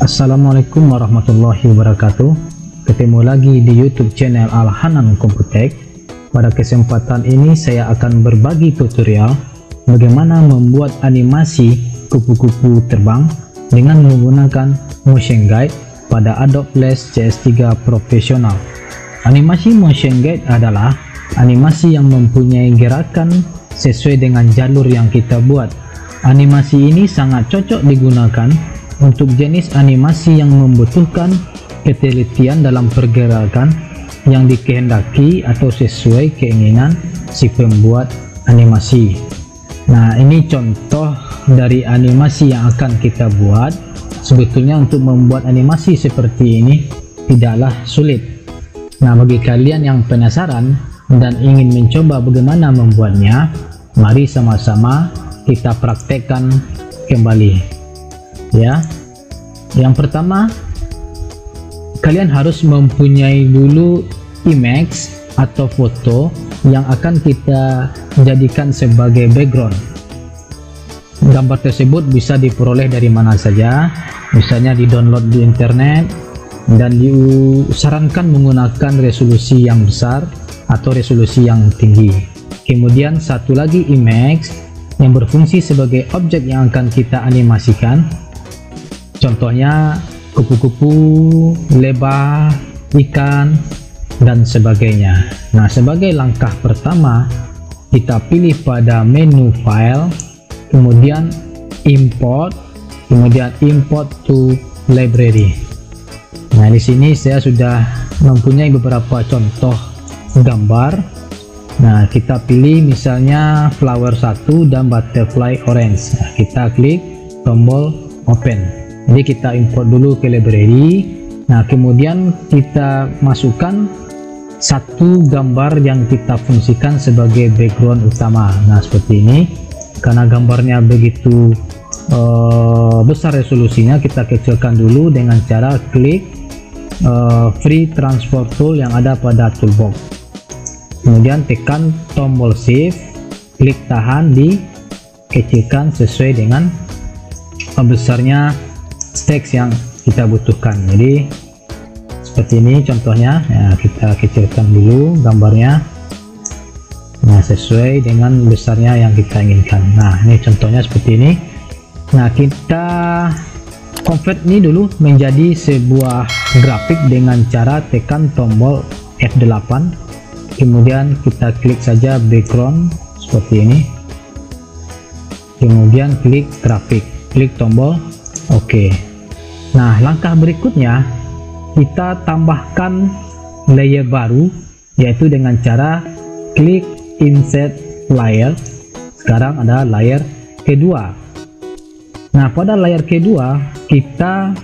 Assalamualaikum warahmatullahi wabarakatuh. Ketemu lagi di YouTube channel Al-Hanan Komputek. Pada kesempatan ini saya akan berbagi tutorial bagaimana membuat animasi kupu-kupu terbang dengan menggunakan motion guide pada Adobe Flash CS3 Professional. Animasi motion guide adalah animasi yang mempunyai gerakan sesuai dengan jalur yang kita buat. Animasi ini sangat cocok digunakan untuk jenis animasi yang membutuhkan ketelitian dalam pergerakan yang dikehendaki atau sesuai keinginan si pembuat animasi. Nah, ini contoh dari animasi yang akan kita buat. Sebetulnya untuk membuat animasi seperti ini tidaklah sulit. Nah, bagi kalian yang penasaran dan ingin mencoba bagaimana membuatnya, mari sama-sama kita praktekkan kembali. Ya, yang pertama kalian harus mempunyai dulu image atau foto yang akan kita jadikan sebagai background. Gambar tersebut bisa diperoleh dari mana saja, misalnya di download di internet, dan disarankan menggunakan resolusi yang besar atau resolusi yang tinggi. Kemudian satu lagi image yang berfungsi sebagai objek yang akan kita animasikan. Contohnya kupu-kupu, lebah, ikan, dan sebagainya. Nah, sebagai langkah pertama kita pilih pada menu file, kemudian import, kemudian import to library. Nah, di sini saya sudah mempunyai beberapa contoh gambar. Nah, kita pilih misalnya flower 1 dan butterfly orange. Nah, kita klik tombol open. Jadi kita import dulu ke library. Nah, kemudian kita masukkan satu gambar yang kita fungsikan sebagai background utama. Nah, seperti ini. Karena gambarnya begitu besar resolusinya, kita kecilkan dulu dengan cara klik free transform tool yang ada pada toolbox. Kemudian tekan tombol shift, klik tahan, dikecilkan sesuai dengan besarnya teks yang kita butuhkan. Jadi seperti ini contohnya. Ya, kita kecilkan dulu gambarnya, nah sesuai dengan besarnya yang kita inginkan. Nah, ini contohnya seperti ini. Nah, kita convert ini dulu menjadi sebuah grafik dengan cara tekan tombol F8, kemudian kita klik saja background seperti ini, kemudian klik grafik, klik tombol OK. Nah, langkah berikutnya kita tambahkan layer baru, yaitu dengan cara klik insert layer. Sekarang ada layer kedua. Nah, pada layer kedua kita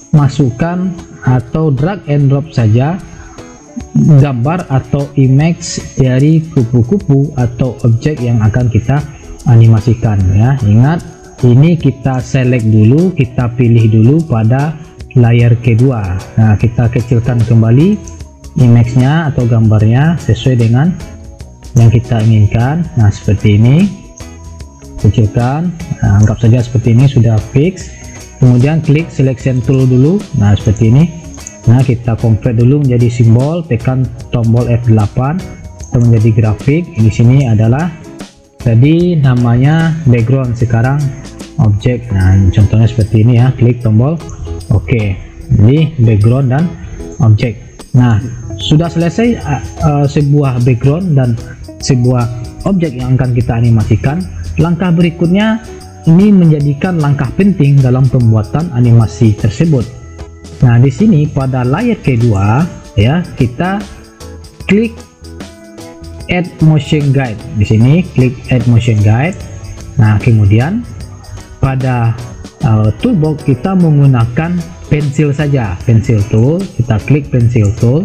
masukkan atau drag and drop saja gambar atau image dari kupu-kupu atau objek yang akan kita animasikan. Ya, ingat, ini kita select dulu, kita pilih dulu pada layer kedua. Nah, kita kecilkan kembali image-nya atau gambarnya sesuai dengan yang kita inginkan. Nah, seperti ini, kecilkan. Nah, anggap saja seperti ini sudah fix. Kemudian klik selection tool dulu. Nah, seperti ini. Nah, kita convert dulu menjadi simbol, tekan tombol F8 atau menjadi grafik. Di sini adalah tadi namanya background, sekarang objek. Nah, contohnya seperti ini ya, klik tombol OK. Jadi background dan objek. Nah, sudah selesai sebuah background dan sebuah objek yang akan kita animasikan. Langkah berikutnya ini menjadikan langkah penting dalam pembuatan animasi tersebut. Nah, di sini pada layer kedua ya, kita klik add motion guide. Di sini klik add motion guide. Nah, kemudian pada toolbox kita menggunakan pensil saja, pensil tool. Kita klik pensil tool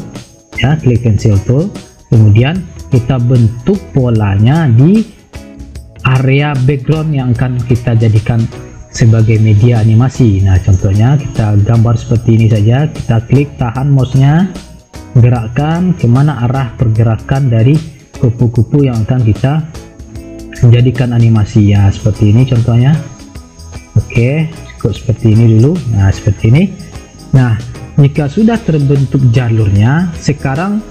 ya, klik pensil tool, kemudian kita bentuk polanya di area background yang akan kita jadikan sebagai media animasi. Nah, contohnya kita gambar seperti ini saja. Kita klik tahan mouse-nya, gerakkan kemana arah pergerakan dari kupu-kupu yang akan kita jadikan animasi ya, seperti ini contohnya. Oke, ikut seperti ini dulu. Nah, seperti ini. Nah, jika sudah terbentuk jalurnya, sekarang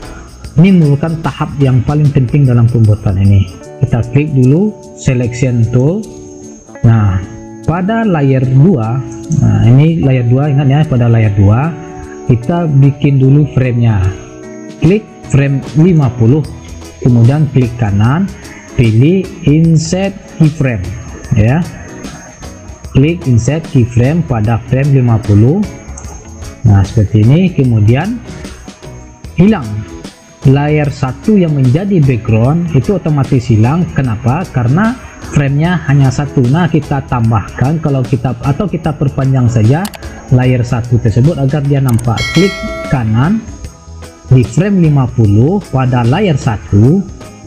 ini merupakan tahap yang paling penting dalam pembuatan ini. Kita klik dulu selection tool. Nah, pada layer 2, nah ini layer 2, ingat ya, pada layer 2 kita bikin dulu framenya. Klik frame 50, kemudian klik kanan, pilih insert keyframe ya. Klik insert keyframe pada frame 50. Nah, seperti ini. Kemudian hilang layer 1 yang menjadi background, itu otomatis hilang. Kenapa? Karena framenya hanya satu. Nah, kita tambahkan kalau kita atau kita perpanjang saja layer 1 tersebut agar dia nampak. Klik kanan di frame 50 pada layer 1.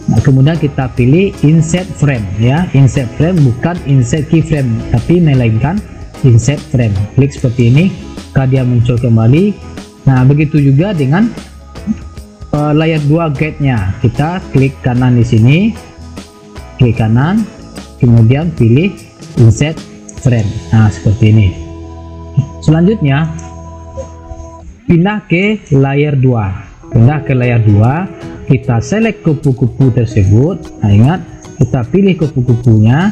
Nah, kemudian kita pilih insert frame ya. Insert frame, bukan insert keyframe, tapi melainkan insert frame. Klik seperti ini, maka dia muncul kembali. Nah, begitu juga dengan layer 2 guide-nya. Kita klik kanan di sini, klik kanan, kemudian pilih insert frame. Nah, seperti ini. Selanjutnya pindah ke layer 2. Pindah ke layer 2, kita select kupu-kupu tersebut. Nah, ingat, kita pilih kupu-kupunya.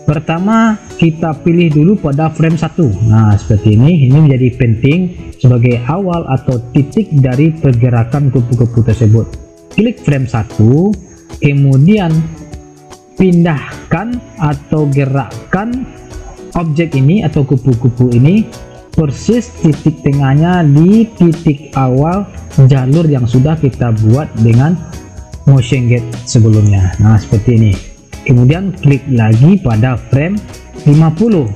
Pertama kita pilih dulu pada frame 1. Nah, seperti ini. Ini menjadi penting sebagai awal atau titik dari pergerakan kupu-kupu tersebut. Klik frame 1, kemudian pindahkan atau gerakkan objek ini atau kupu-kupu ini persis titik tengahnya di titik awal jalur yang sudah kita buat dengan motion gate sebelumnya. Nah, seperti ini. Kemudian klik lagi pada frame 50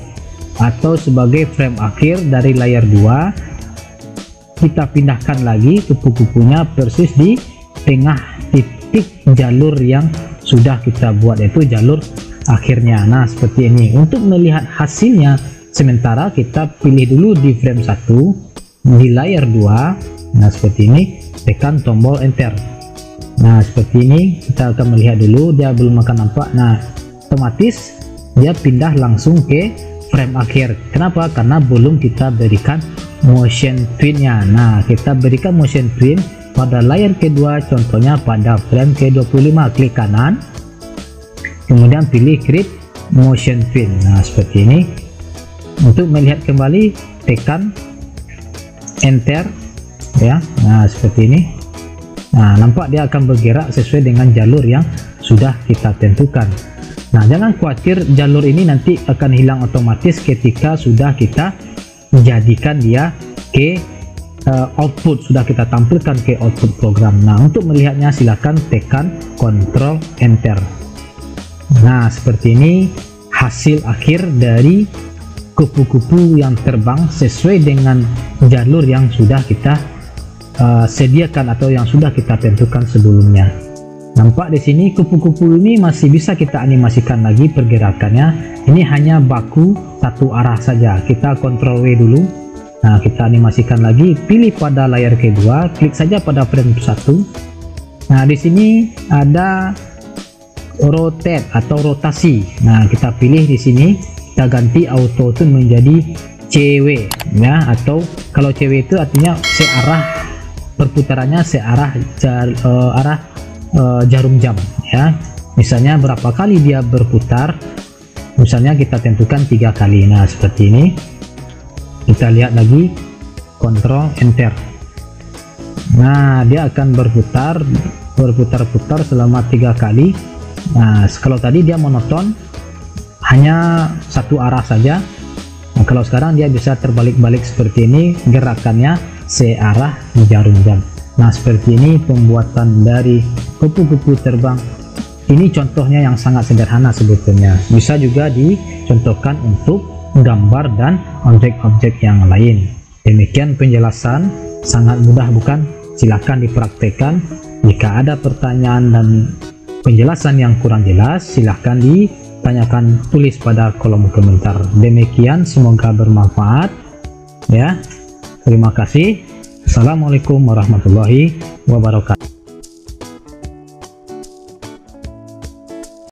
atau sebagai frame akhir dari layer 2. Kita pindahkan lagi kupu-kupunya persis di tengah titik jalur yang sudah kita buat, yaitu jalur akhirnya. Nah, seperti ini. Untuk melihat hasilnya, sementara kita pilih dulu di frame 1 di layer 2. Nah, seperti ini. Tekan tombol enter. Nah, seperti ini. Kita akan melihat dulu, dia belum akan nampak. Nah, otomatis dia pindah langsung ke frame akhir. Kenapa? Karena belum kita berikan motion twin-nya. Nah, kita berikan motion twin pada layer kedua, contohnya pada frame ke-25. Klik kanan, kemudian pilih create motion twin. Nah, seperti ini. Untuk melihat kembali, tekan enter ya. Nah, seperti ini. Nah, nampak dia akan bergerak sesuai dengan jalur yang sudah kita tentukan. Nah, jangan khawatir, jalur ini nanti akan hilang otomatis ketika sudah kita jadikan dia ke output, sudah kita tampilkan ke output program. Nah, untuk melihatnya silakan tekan Ctrl Enter. Nah, seperti ini hasil akhir dari kupu-kupu yang terbang sesuai dengan jalur yang sudah kita sediakan atau yang sudah kita tentukan sebelumnya. Nampak di sini kupu-kupu ini masih bisa kita animasikan lagi pergerakannya. Ini hanya baku satu arah saja. Kita Ctrl W dulu. Nah, kita animasikan lagi. Pilih pada layar kedua, klik saja pada frame 1. Nah, di sini ada rotate atau rotasi. Nah, kita pilih di sini. Kita ganti auto tune menjadi CW ya, atau kalau CW itu artinya searah, perputarannya searah jarum jam ya. Misalnya berapa kali dia berputar, misalnya kita tentukan 3 kali. Nah, seperti ini. Kita lihat lagi, Ctrl Enter. Nah, dia akan berputar-putar selama 3 kali. Nah, kalau tadi dia monoton hanya satu arah saja. Nah, kalau sekarang dia bisa terbalik-balik seperti ini, gerakannya searah jarum jam. Nah, seperti ini pembuatan dari kupu-kupu terbang. Ini contohnya yang sangat sederhana sebetulnya. Bisa juga dicontohkan untuk gambar dan objek-objek yang lain. Demikian penjelasan, sangat mudah bukan? Silahkan dipraktekkan. Jika ada pertanyaan dan penjelasan yang kurang jelas, silahkan ditanyakan, tulis pada kolom komentar. Demikian, semoga bermanfaat ya. Terima kasih. Assalamualaikum warahmatullahi wabarakatuh.